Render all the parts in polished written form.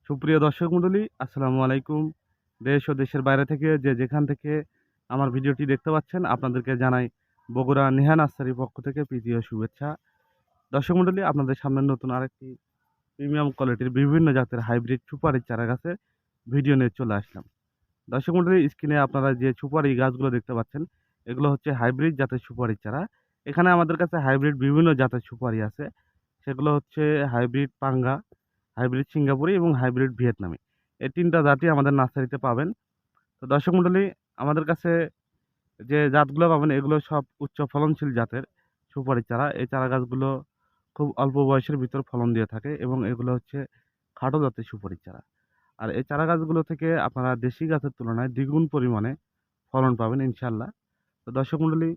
সুপ্রিয় দর্শক মণ্ডলী, আসসালামু আলাইকুম। দেশ ও দেশের বাইরে থেকে যে যেখান থেকে আমার ভিডিওটি দেখতে পাচ্ছেন, আপনাদেরকে জানাই বগুড়া নেহা নার্সারির পক্ষ থেকে প্রীতি ও শুভেচ্ছা। দর্শক মণ্ডলী, আপনাদের সামনে নতুন আরেকটি প্রিমিয়াম কোয়ালিটির বিভিন্ন জাতের হাইব্রিড সুপারির চারা গাছের ভিডিও নিয়ে চলে আসলাম। দর্শক মণ্ডলী, স্ক্রিনে আপনারা যে সুপারি গাছগুলো দেখতে পাচ্ছেন, এগুলো হচ্ছে হাইব্রিড জাতের সুপারির চারা। এখানে আমাদের কাছে হাইব্রিড বিভিন্ন জাতের সুপারি আছে। সেগুলো হচ্ছে হাইব্রিড পাঙ্গা, হাইব্রিড সিঙ্গাপুরি এবং হাইব্রিড ভিয়েতনামি। এই ৩ টা জাতই আমাদের নার্সারিতে পাবেন। তো দর্শক মণ্ডলী, আমাদের কাছে যে জাতগুলো পাবেন এগুলো সব উচ্চ ফলনশীল জাতের সুপারির চারা। এই চারা গাছগুলো খুব অল্প বয়সের ভিতর ফলন দিয়ে থাকে এবং এগুলো হচ্ছে খাটো জাতের সুপারির চারা। আর এই চারা গাছগুলো থেকে আপনারা দেশি গাছের তুলনায় দ্বিগুণ পরিমাণে ফলন পাবেন ইনশাআল্লাহ। তো দর্শক মণ্ডলী,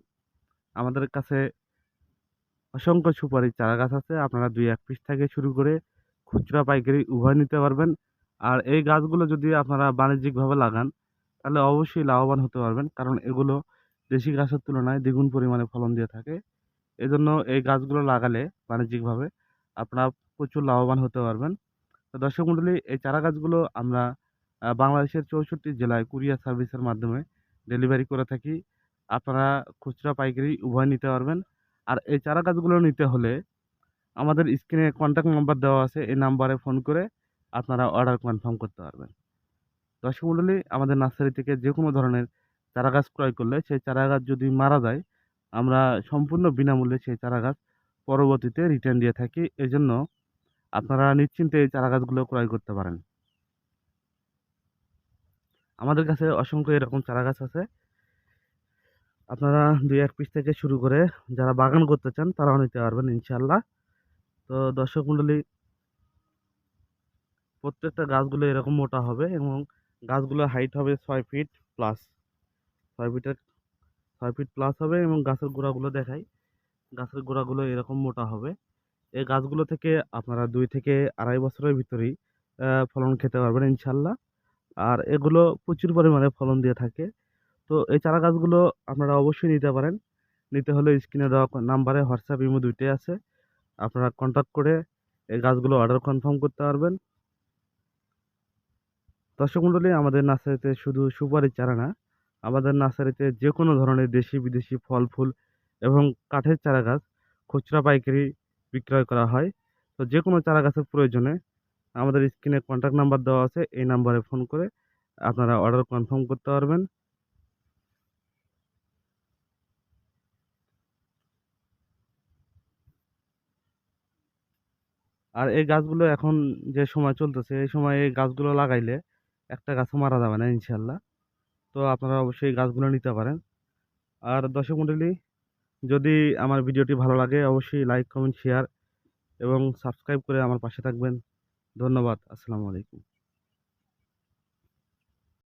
আমাদের কাছে অসংখ্য সুপারির চারা গাছ আছে। আপনারা ২-১ পিস থেকে শুরু করে খুচরা পাইকারি উভয় নিতে পারবেন। আর এই গাছগুলো যদি আপনারা বাণিজ্যিকভাবে লাগান তাহলে অবশ্যই লাভবান হতে পারবেন। কারণ এগুলো দেশি গাছের তুলনায় দ্বিগুণ পরিমাণে ফলন দিয়ে থাকে। এজন্য এই গাছগুলো লাগালে বাণিজ্যিকভাবে আপনারা প্রচুর লাভবান হতে পারবেন। তো দর্শক মণ্ডলী, এই চারা গাছগুলো আমরা বাংলাদেশের ৬৪ জেলায় কুরিয়ার সার্ভিসের মাধ্যমে ডেলিভারি করে থাকি। আপনারা খুচরা পাইকারি উভয় নিতে পারবেন। আর এই চারা গাছগুলো নিতে হলে আমাদের স্ক্রিনে কন্ট্যাক্ট নাম্বার দেওয়া আছে। এই নাম্বারে ফোন করে আপনারা অর্ডার কনফার্ম করতে পারবেন। দর্শক মণ্ডলী, আমাদের নার্সারি থেকে যেকোনো ধরনের চারা গাছ ক্রয় করলে সেই চারা গাছ যদি মারা যায়, আমরা সম্পূর্ণ বিনামূল্যে সেই চারা গাছ পরবর্তীতে রিটার্ন দিয়ে থাকি। এজন্য আপনারা নিশ্চিন্তে এই চারা গাছগুলো ক্রয় করতে পারেন। আমাদের কাছে অসংখ্য এরকম চারা গাছ আছে। আপনারা ২-১ পিস থেকে শুরু করে যারা বাগান করতে চান তারাও নিতে পারবেন ইনশাআল্লাহ। তো দর্শক মণ্ডলী, প্রত্যেকটা গাছগুলো এরকম মোটা হবে এবং গাছগুলোর হাইট হবে ৬ ফিট প্লাস। ৬ ফিটের ৬ ফিট প্লাস হবে এবং গাছের গোড়াগুলো দেখাই। গাছের গোড়াগুলো এরকম মোটা হবে। এই গাছগুলো থেকে আপনারা ২ থেকে ২.৫ বছরের ভিতরেই ফলন খেতে পারবেন ইনশাআল্লাহ। আর এগুলো প্রচুর পরিমাণে ফলন দিয়ে থাকে। তো এই চারা গাছগুলো আপনারা অবশ্যই নিতে পারেন। নিতে হলে স্ক্রিনে দেওয়া নাম্বারে হোয়াটসঅ্যাপ, ইমো ২ টাই আছে। আপনারা কন্ট্যাক্ট করে এই গাছগুলো অর্ডার কনফার্ম করতে পারবেন। দর্শক মণ্ডলী, আমাদের নার্সারিতে শুধু সুপারির চারা না, আমাদের নার্সারিতে যেকোনো ধরনের দেশি বিদেশি ফল ফুল এবং কাঠের চারা গাছ খুচরা পাইকারি বিক্রয় করা হয়। তো যেকোনো চারা গাছের প্রয়োজনে আমাদের স্ক্রিনে কন্ট্যাক্ট নাম্বার দেওয়া আছে। এই নাম্বারে ফোন করে আপনারা অর্ডার কনফার্ম করতে পারবেন। আর এই গাছগুলো এখন যে সময় চলতেছে এই সময় এই গাছগুলো লাগাইলে একটা গাছও মারা যাবে না ইনশাআল্লাহ। তো আপনারা অবশ্যই এই গাছগুলো নিতে পারেন। আর দর্শক মণ্ডলী, যদি আমার ভিডিওটি ভালো লাগে অবশ্যই লাইক, কমেন্ট, শেয়ার এবং সাবস্ক্রাইব করে আমার পাশে থাকবেন। ধন্যবাদ। আসসালামু আলাইকুম।